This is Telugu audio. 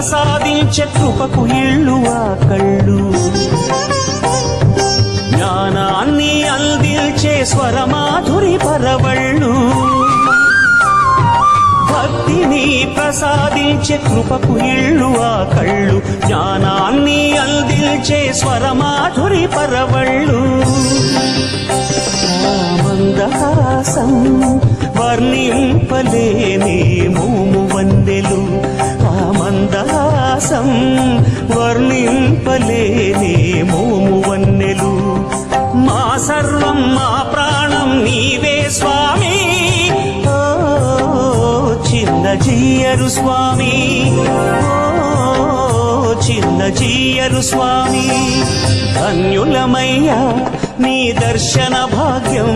ప్రసాదించే కృపకు ఇళ్ళు ఆ కళ్ళు జ్ఞానాన్ని అందించే స్వరమాధురి పరవళ్ళు భక్తిని ప్రసాదించే కృపకు ఇళ్ళు ఆ కళ్ళు జ్ఞానాన్ని అందించే స్వరమాధురి పరవళ్ళు మందహాసం వర్ణింపలేని మోము వన్నెలు ఆ మందహాసం వర్ణింపలేని మోము వన్నెలు మా సర్వం మా ప్రాణం నీవే స్వామి ఓ చిన్న జీయరు స్వామి ఓ చిన్న జీయరు స్వామి ధన్యులమయ్యా నీ దర్శన భాగ్యం